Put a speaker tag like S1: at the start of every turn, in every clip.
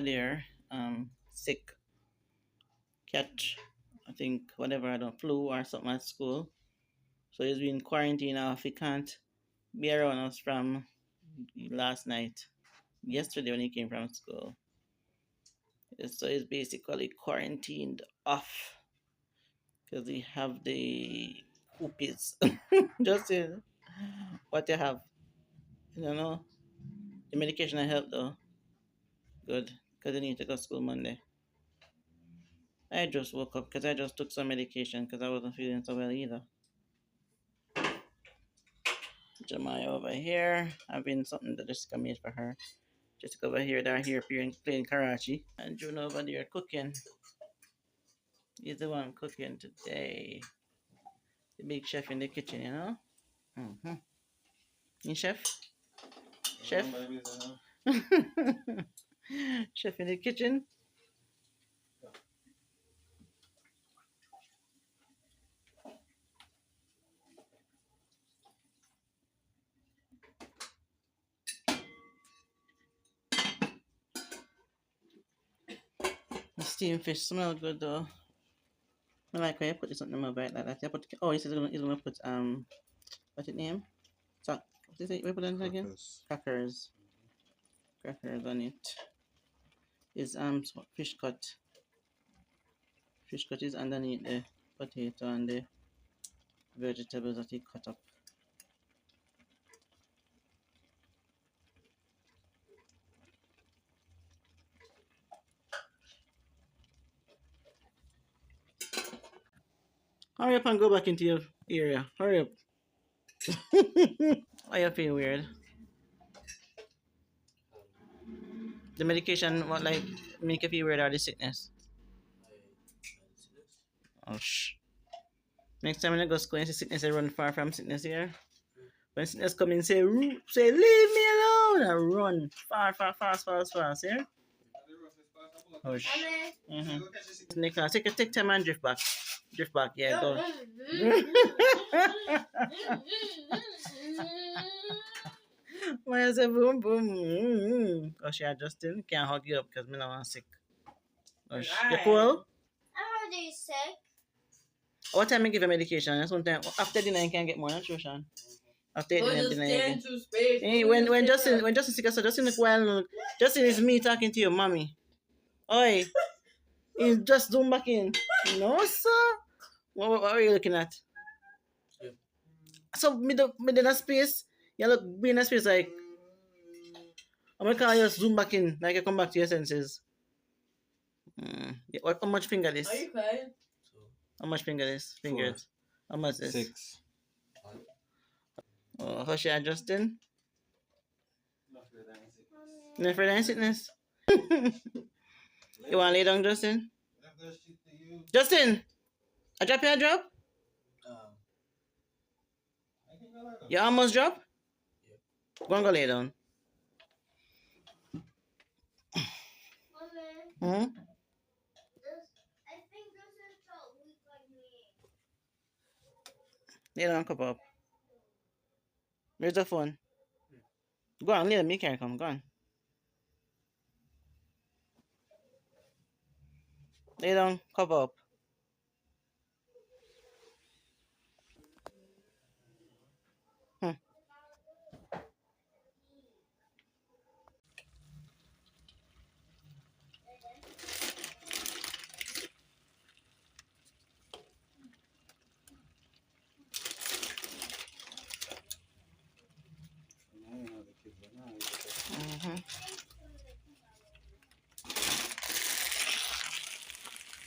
S1: there, sick, catch, I think whatever, I don't flu or something at school. So he's been quarantined off. He can't be around us from last night, yesterday when he came from school. So he's basically quarantined off because he have the poopies. Just what you have, you know. The medication I help though, good, because I need to go to school Monday. I just woke up because I just took some medication because I wasn't feeling so well either. Jemai over here, having something that Jessica made for her. Jessica over here, they're here playing Karachi. And June over there cooking. He's the one cooking today. The big chef in the kitchen, you know? Mm-hmm. You chef? Chef? Chef in the kitchen? The steamed fish smell good though. I like when you put this on my bite like that. You put, oh, he's gonna put what's it name? So what is it? We put on it again? Crackers. Crackers on it. Is fish cut. Fish cut is underneath the potato and the vegetables that he cut up. Hurry up and go back into your area. Hurry up. Why you feel weird? The medication what like make you feel weird or the sickness? Oh shh. Next time when I go to school and see sickness, I run far from sickness here. When sickness come in, say leave me alone. I run fast, yeah? Oh shh. Nicola, take time and drift back. Drift back, yeah, go. Why is it boom boom? Oh, she adjusting. Can't hug you up because me not want sick. Oh, you cool?
S2: I'm already sick.
S1: What time you give a medication? And sometimes after dinner you can get more nutrition. After dinner again. Hey, when Justin sick, so Justin look well. Justin is me talking to your mommy. Oi, he's just zoom back in. No sir. What are you looking at? So mid in space. You look be in a space like I'm gonna call you zoom back in, like you come back to your senses. How much finger this?
S3: Are you crying?
S1: How much finger this? Fingers. 4. How much this?
S4: 6.
S1: Oh, how she adjusting? Not for that sickness. You wanna lay down, Justin? Justin! I drop you a drop? You almost drop?
S3: Yeah.
S1: Go and go lay down. Hmm?
S2: I think this is so weak like me.
S1: Lay down, cup up. Where's the phone? Go on, lay down, me carry come, go on. Lay down, cup up.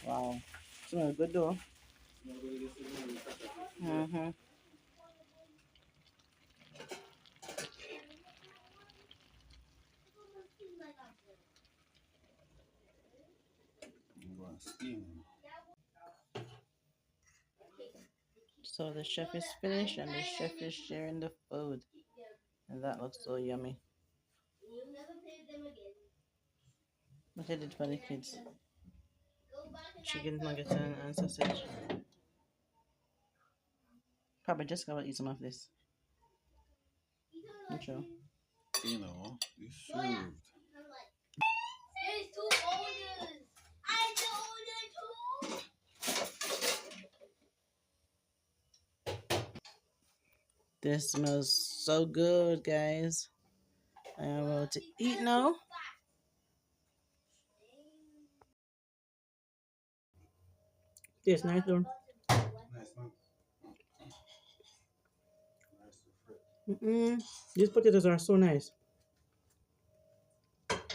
S1: Wow. Smells good though. So the chef is finished and the chef is sharing the food. And that looks so yummy.
S2: You never played them again.
S1: What I did for the kids?
S2: Go back and
S1: Chicken nuggets and sausage. Probably just gonna eat some of this. I'm sure.
S4: You know, you served.
S2: I'm like, it's too
S1: This smells so good, guys. I am about to eat now. Tastes nice, though.
S2: Nice, man. Nice to frit.
S1: These potatoes are so nice.
S2: Potato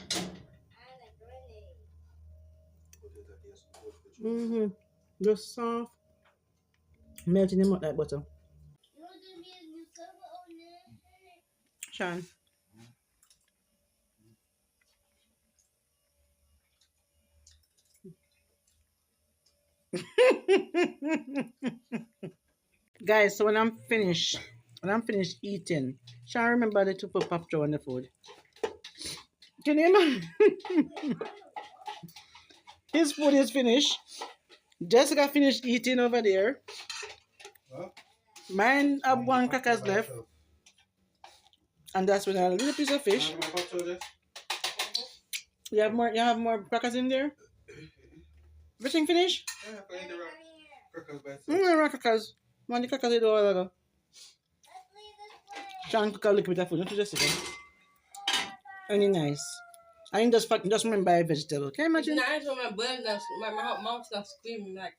S2: taste good for you.
S1: Just soft, melting them out like butter. Sean. Guys, so when I'm finished eating, Sean remember the to put Papchow on the food. Can you imagine? His food is finished. Jessica finished eating over there.
S2: Huh?
S1: Mine have
S2: Mind
S1: one
S2: the Papchow
S1: crackers
S2: by
S1: left,
S2: itself.
S1: and that's with a little piece of fish.
S2: Mind my Papchow, Jess?
S1: You have more crackers in there? Everything finished?
S2: Yeah, I can eat the crackers by itself.
S1: Crackers. One the crackers I do all ago. Sean cook a little bit of food, not Jessica. Any nice. I just remember buy a vegetable. Can you imagine?
S3: It's nice when my blood, my mouth starts screaming like,